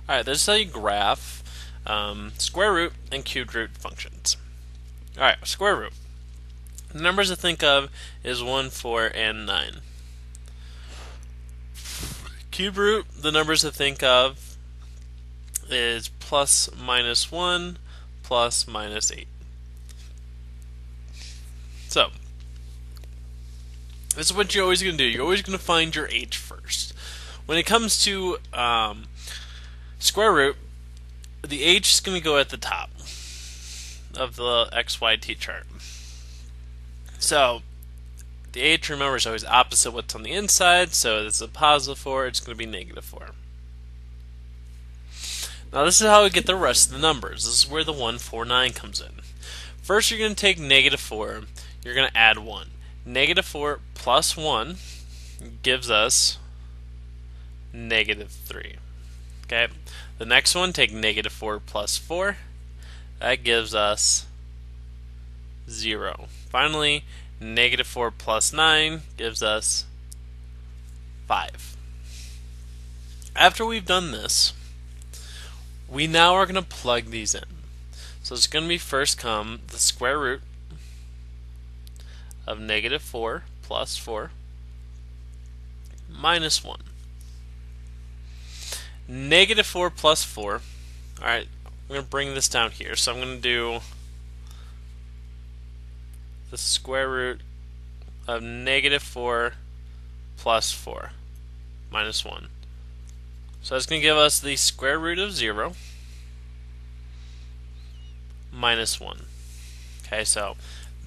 Alright, this is how you graph square root and cubed root functions. Alright, square root. The numbers to think of is 1, 4, and 9. Cube root, the numbers to think of is plus minus 1, plus minus 8. So, this is what you're always going to do. You're always going to find your h first. When it comes to square root, the h is going to go at the top of the XYT chart. So, the h, remember, is always opposite what's on the inside, so this is a positive 4, it's going to be negative 4. Now this is how we get the rest of the numbers. This is where the 1, 4, 9 comes in. First you're going to take negative 4, you're going to add 1. Negative 4 plus 1 gives us negative 3. Okay. The next one, take negative 4 plus 4. That gives us 0. Finally, negative 4 plus 9 gives us 5. After we've done this, we now are going to plug these in. So it's going to be first come the square root of negative 4 plus 4 minus 1. Negative 4 plus 4. Alright, I'm going to bring this down here. So I'm going to do the square root of negative 4 plus 4 minus 1. So that's going to give us the square root of 0 minus 1. Okay, so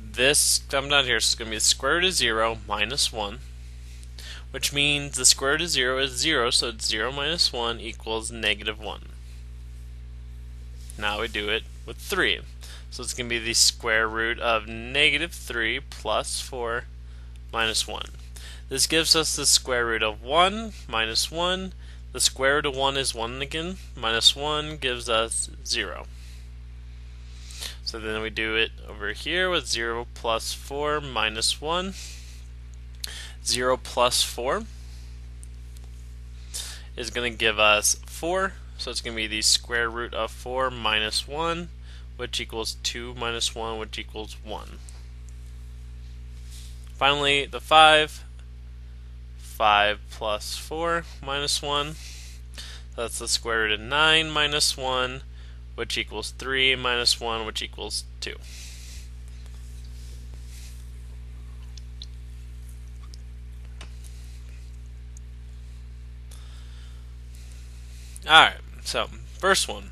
this comes down here, so it's going to be the square root of 0 minus 1, which means the square root of 0 is 0, so it's 0 minus 1 equals negative 1. Now we do it with 3. So it's going to be the square root of negative 3 plus 4 minus 1. This gives us the square root of 1 minus 1. The square root of 1 is 1 again. Minus 1 gives us 0. So then we do it over here with 0 plus 4 minus 1. 0 plus 4 is going to give us 4. So it's going to be the square root of 4 minus 1, which equals 2 minus 1, which equals 1. Finally, the 5. 5 plus 4 minus 1. That's the square root of 9 minus 1, which equals 3 minus 1, which equals 2. Alright, so first one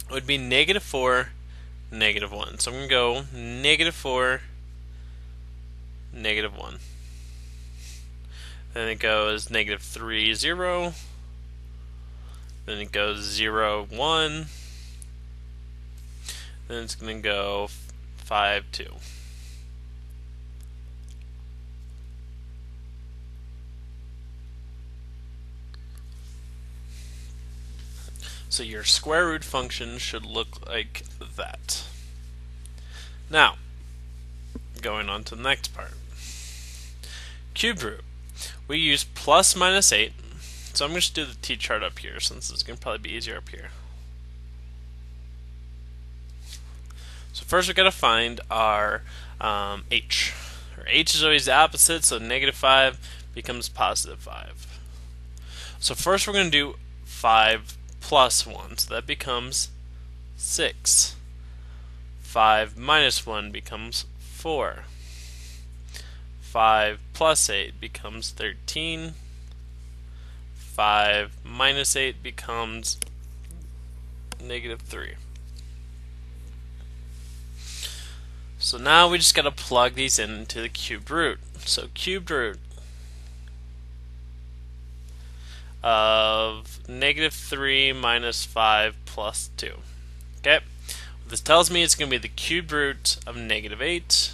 would be negative 4, negative 1. So I'm going to go negative 4, negative 1. Then it goes negative 3, 0. Then it goes 0, 1. Then it's going to go 5, 2. So your square root function should look like that. Now, going on to the next part. Cubed root. We use plus minus 8. So I'm going to do the t-chart up here since it's going to probably be easier up here. So first we've got to find our h. Our h is always the opposite, so negative 5 becomes positive 5. So first we're going to do 5 plus 1, so that becomes 6. 5 minus 1 becomes 4. 5 plus 8 becomes 13. 5 minus 8 becomes negative 3. So now we just got to plug these into the cubed root. So cubed root of negative 3 minus 5 plus 2. Okay, what this tells me it's going to be the cubed root of negative 8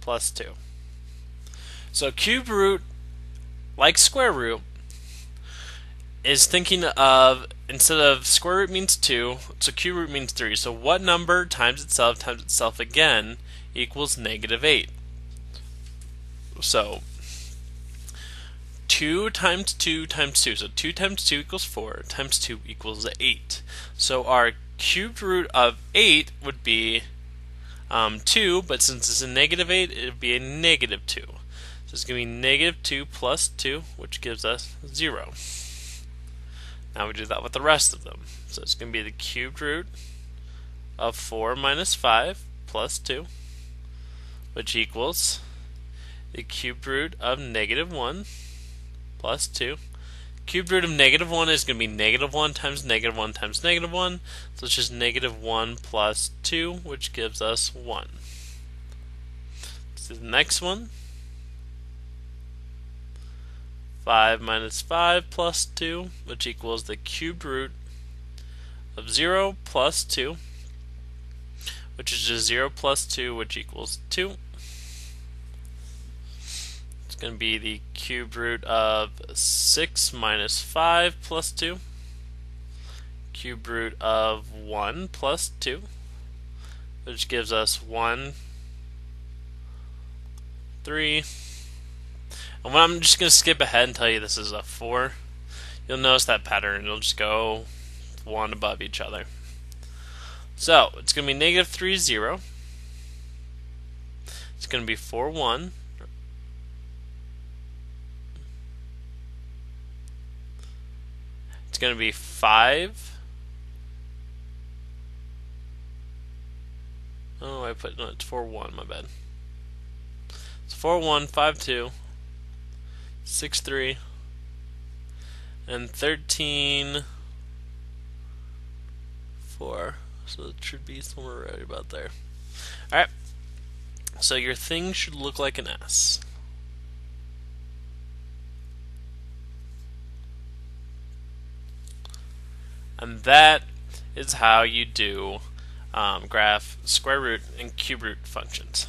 plus 2. So cube root, like square root, is thinking of, instead of square root means 2, so cube root means 3. So what number times itself again equals negative 8? So 2 times 2 times 2. So 2 times 2 equals 4, times 2 equals 8. So our cubed root of 8 would be 2, but since it's a negative 8, it would be a negative 2. So it's going to be negative 2 plus 2, which gives us 0. Now we do that with the rest of them. So it's going to be the cubed root of 4 minus 5 plus 2, which equals the cubed root of negative 1 plus 2. Cubed root of negative 1 is going to be negative 1 times negative 1 times negative 1. So it's just negative 1 plus 2, which gives us 1. So the next one, 5 minus 5 plus 2, which equals the cubed root of 0 plus 2, which is just 0 plus 2, which equals 2. It's going to be the cubed root of 6 minus 5 plus 2, cubed root of 1 plus 2, which gives us 1, 3. And when I'm just going to skip ahead and tell you this is a 4, you'll notice that pattern. It'll just go one above each other. So it's going to be negative 3, 0. It's going to be 4, 1. It's going to be 5. Oh, I put no, it's 4, 1. My bad. It's 4, 1, 5, 2, 6, 3, and 13, 4. So it should be somewhere right about there. Alright, so your thing should look like an S. And that is how you do graph square root and cube root functions.